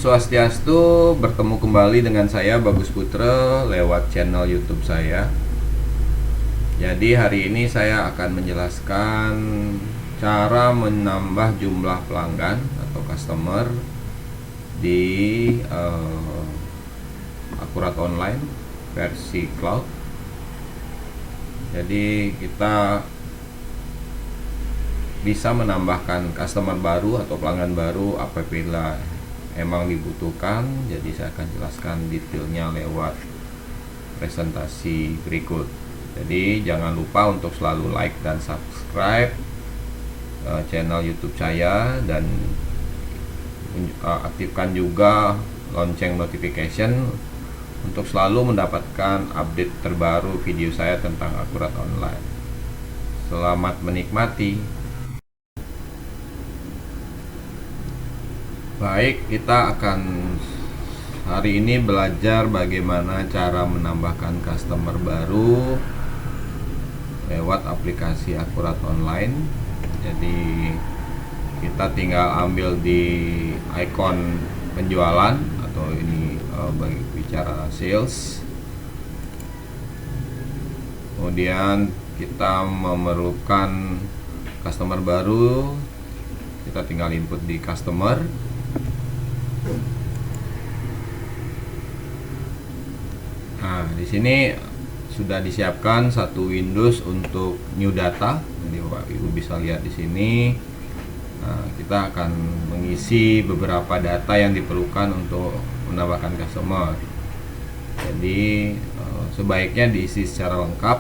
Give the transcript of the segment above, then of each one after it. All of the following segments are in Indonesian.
Swastiastu, bertemu kembali dengan saya Bagus Putra lewat channel YouTube saya. Jadi hari ini saya akan menjelaskan cara menambah jumlah pelanggan atau customer di Akurat Online versi cloud. Jadi kita bisa menambahkan customer baru atau pelanggan baru apabila emang dibutuhkan. Jadi saya akan jelaskan detailnya lewat presentasi berikut. Jadi jangan lupa untuk selalu like dan subscribe channel YouTube saya, dan aktifkan juga lonceng notification untuk selalu mendapatkan update terbaru video saya tentang Akurat Online. Selamat menikmati. Baik, kita akan hari ini belajar bagaimana cara menambahkan customer baru lewat aplikasi Akurat Online. Jadi kita tinggal ambil di icon penjualan atau ini bicara sales. Kemudian kita memerlukan customer baru, kita tinggal input di customer. Nah, di sini sudah disiapkan satu Windows untuk new data. Jadi Bapak Ibu bisa lihat di sini. Nah, kita akan mengisi beberapa data yang diperlukan untuk menambahkan customer. Jadi sebaiknya diisi secara lengkap,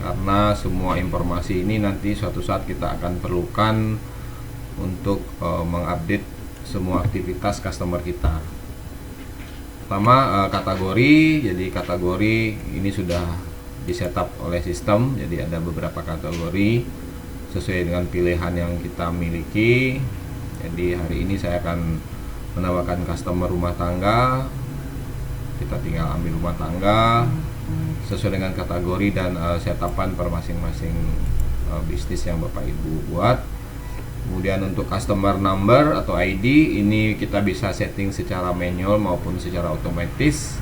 karena semua informasi ini nanti suatu saat kita akan perlukan untuk mengupdate semua aktivitas customer kita. Pertama, kategori. Jadi kategori ini sudah disetup oleh sistem. Jadi ada beberapa kategori sesuai dengan pilihan yang kita miliki. Jadi hari ini saya akan menambahkan customer rumah tangga. Kita tinggal ambil rumah tangga sesuai dengan kategori dan setapan per masing-masing bisnis yang Bapak Ibu buat. Kemudian untuk customer number atau ID ini kita bisa setting secara manual maupun secara otomatis.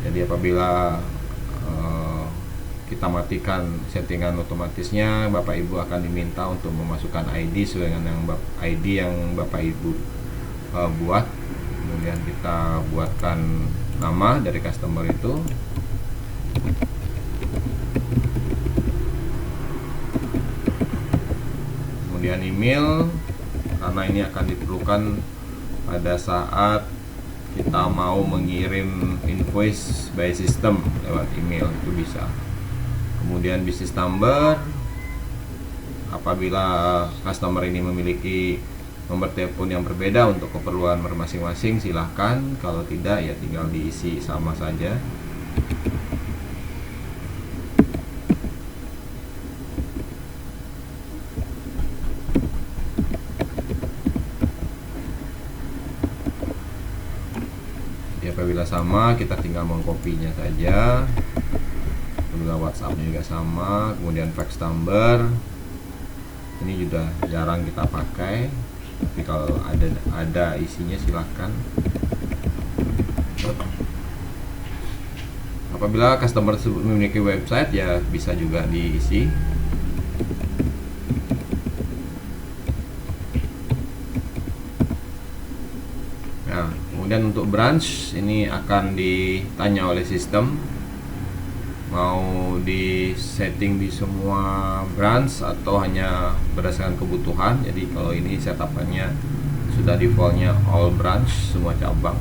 Jadi apabila kita matikan settingan otomatisnya, Bapak Ibu akan diminta untuk memasukkan ID sesuai dengan ID yang Bapak Ibu buat. Kemudian kita buatkan nama dari customer itu. Kemudian email, karena ini akan diperlukan pada saat kita mau mengirim invoice by system lewat email, itu bisa. Kemudian business number, apabila customer ini memiliki nomor telepon yang berbeda untuk keperluan masing-masing silahkan, kalau tidak ya tinggal diisi sama saja. Apabila sama, kita tinggal mengkopinya saja. Apabila WhatsApp-nya juga sama. Kemudian fax number, ini juga jarang kita pakai, tapi kalau ada isinya silahkan. Apabila customer memiliki website ya bisa juga diisi. Kemudian untuk branch ini akan ditanya oleh sistem mau di setting di semua branch atau hanya berdasarkan kebutuhan. Jadi kalau ini setapannya sudah defaultnya all branch, semua cabang.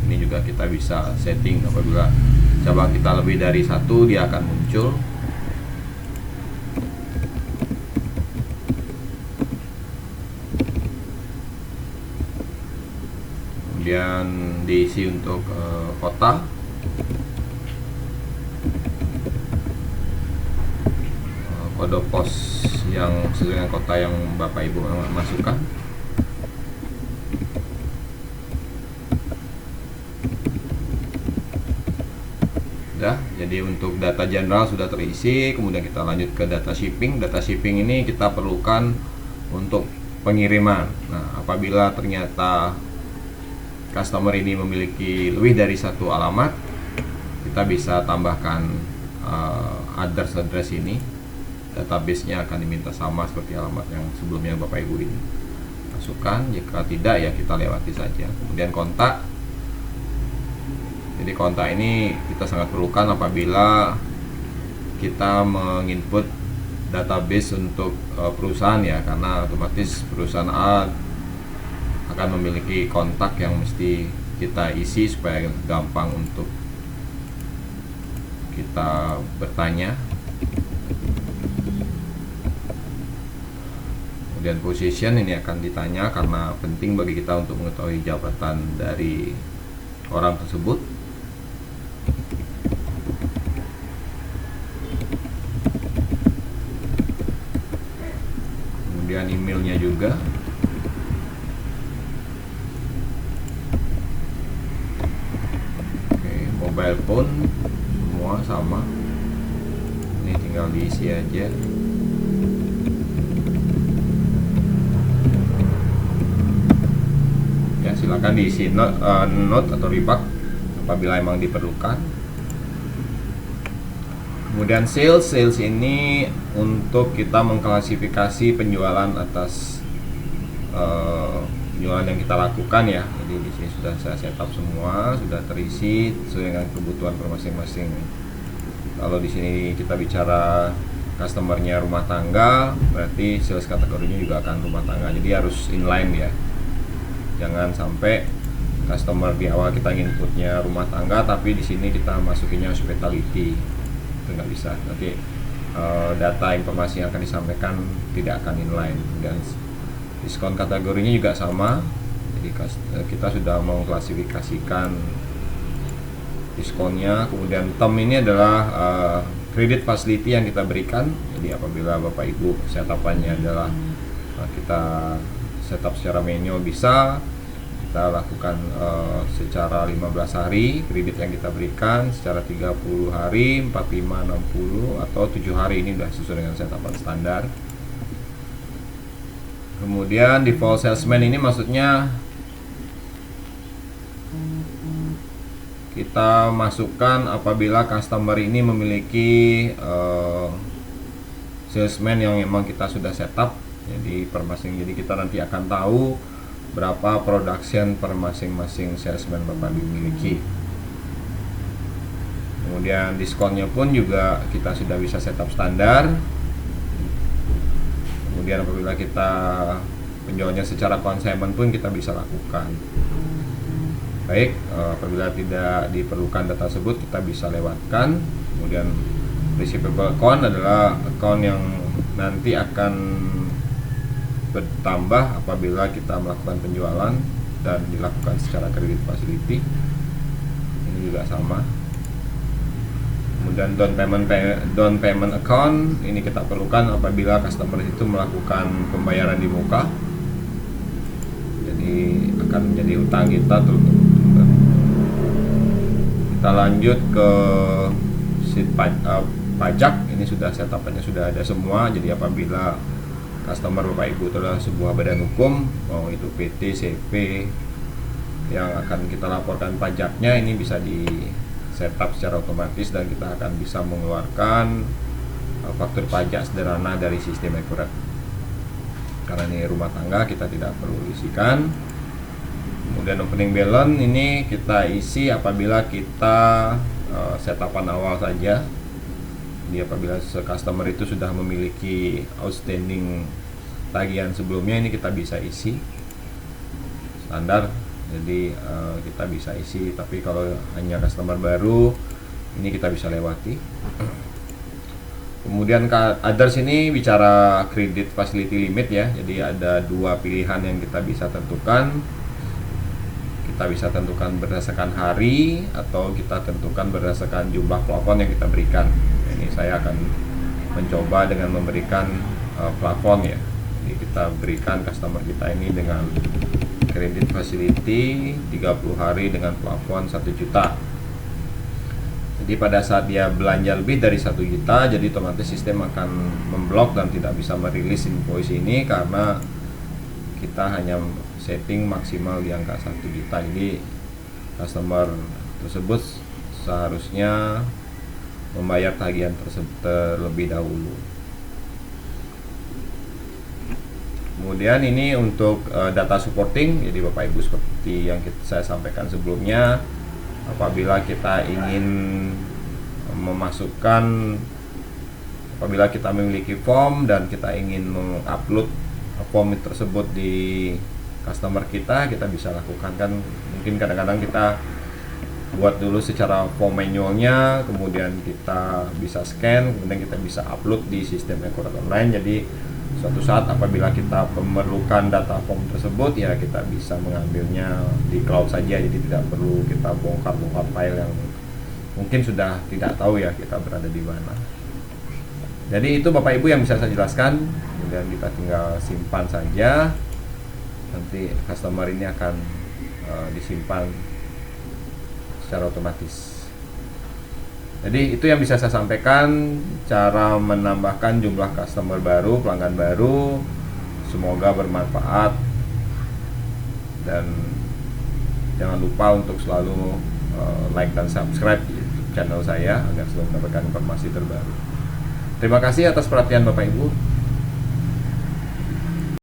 Ini juga kita bisa setting apabila cabang kita lebih dari satu dia akan muncul. Kemudian diisi untuk kota, kode pos yang sesuai dengan kota yang Bapak Ibu masukkan. Sudah, jadi untuk data general sudah terisi. Kemudian kita lanjut ke data shipping. Data shipping ini kita perlukan untuk pengiriman. Nah, apabila ternyata customer ini memiliki lebih dari satu alamat, kita bisa tambahkan address ini. Database-nya akan diminta sama seperti alamat yang sebelumnya Bapak Ibu ini masukkan. Jika tidak, ya kita lewati saja. Kemudian kontak. Jadi kontak ini kita sangat perlukan apabila kita menginput database untuk perusahaan ya, karena otomatis perusahaan A akan memiliki kontak yang mesti kita isi supaya gampang untuk kita bertanya. Kemudian position ini akan ditanya karena penting bagi kita untuk mengetahui jabatan dari orang tersebut. Kemudian emailnya juga. Oke, mobile phone semua sama. Ini tinggal diisi aja. Ya, silakan diisi note atau remark apabila emang diperlukan. Kemudian sales ini untuk kita mengklasifikasi penjualan atas penjualan yang kita lakukan ya. Jadi di sini sudah saya setup semua, sudah terisi sesuai dengan kebutuhan masing-masing. Kalau di sini kita bicara customernya rumah tangga, berarti sales kategorinya juga akan rumah tangga. Jadi harus inline ya. Jangan sampai customer di awal kita inputnya rumah tangga, tapi di sini kita masukinnya hospitality. Itu nggak bisa. Nanti data informasi yang akan disampaikan tidak akan inline. Dan diskon kategorinya juga sama. Jadi kita sudah mengklasifikasikan diskonnya. Kemudian term ini adalah credit facility yang kita berikan. Jadi apabila Bapak Ibu setapannya adalah kita setup secara manual, bisa kita lakukan secara 15 hari kredit yang kita berikan, secara 30 hari, 45, 60 atau 7 hari. Ini sudah sesuai dengan setapan standar. Kemudian default salesman ini maksudnya kita masukkan apabila customer ini memiliki salesman yang memang kita sudah setup. Jadi jadi kita nanti akan tahu berapa production per masing-masing salesman Bapak dimiliki. Kemudian diskonnya pun juga kita sudah bisa setup standar. Kemudian apabila kita penjualnya secara consignment pun kita bisa lakukan. Baik, apabila tidak diperlukan data tersebut kita bisa lewatkan. Kemudian receivable account adalah account yang nanti akan bertambah apabila kita melakukan penjualan dan dilakukan secara credit facility. Ini juga sama. Kemudian down payment account ini kita perlukan apabila customer itu melakukan pembayaran di muka. Jadi akan menjadi utang kita terus. Kita lanjut ke sheet pajak. Ini sudah setapannya sudah ada semua. Jadi apabila customer Bapak Ibu itu adalah sebuah badan hukum, mau itu PT, CP yang akan kita laporkan pajaknya, ini bisa di setup secara otomatis dan kita akan bisa mengeluarkan faktur pajak sederhana dari sistem akurat. Karena ini rumah tangga kita tidak perlu isikan. Kemudian opening balance ini kita isi apabila kita setapan awal saja. Jadi apabila customer itu sudah memiliki outstanding tagihan sebelumnya, ini kita bisa isi standar. Jadi kita bisa isi, tapi kalau hanya customer baru ini kita bisa lewati. Kemudian others ini bicara credit facility limit ya. Jadi ada dua pilihan yang kita bisa tentukan. Kita bisa tentukan berdasarkan hari atau kita tentukan berdasarkan jumlah plafon yang kita berikan. Ini saya akan mencoba dengan memberikan plafon ya. Jadi kita berikan customer kita ini dengan credit facility 30 hari dengan plafon 1 juta. Jadi pada saat dia belanja lebih dari 1 juta, jadi otomatis sistem akan memblok dan tidak bisa merilis invoice ini karena kita hanya setting maksimal di angka 1 juta. Jadi customer tersebut seharusnya membayar tagihan tersebut terlebih dahulu. Kemudian ini untuk data supporting. Jadi Bapak Ibu, seperti yang saya sampaikan sebelumnya, apabila kita ingin apabila kita memiliki form dan kita ingin mengupload form tersebut di customer kita bisa lakukan. Kan mungkin kadang-kadang kita buat dulu secara form manualnya, kemudian kita bisa scan, kemudian kita bisa upload di sistem e-Koran online. Jadi suatu saat apabila kita memerlukan data form tersebut, ya kita bisa mengambilnya di cloud saja. Jadi tidak perlu kita bongkar-bongkar file yang mungkin sudah tidak tahu ya kita berada di mana. Jadi itu Bapak Ibu yang bisa saya jelaskan. Kemudian kita tinggal simpan saja. Nanti customer ini akan disimpan secara otomatis. Jadi itu yang bisa saya sampaikan, cara menambahkan jumlah customer baru, pelanggan baru. Semoga bermanfaat, dan jangan lupa untuk selalu like dan subscribe YouTube channel saya agar selalu mendapatkan informasi terbaru. Terima kasih atas perhatian Bapak Ibu.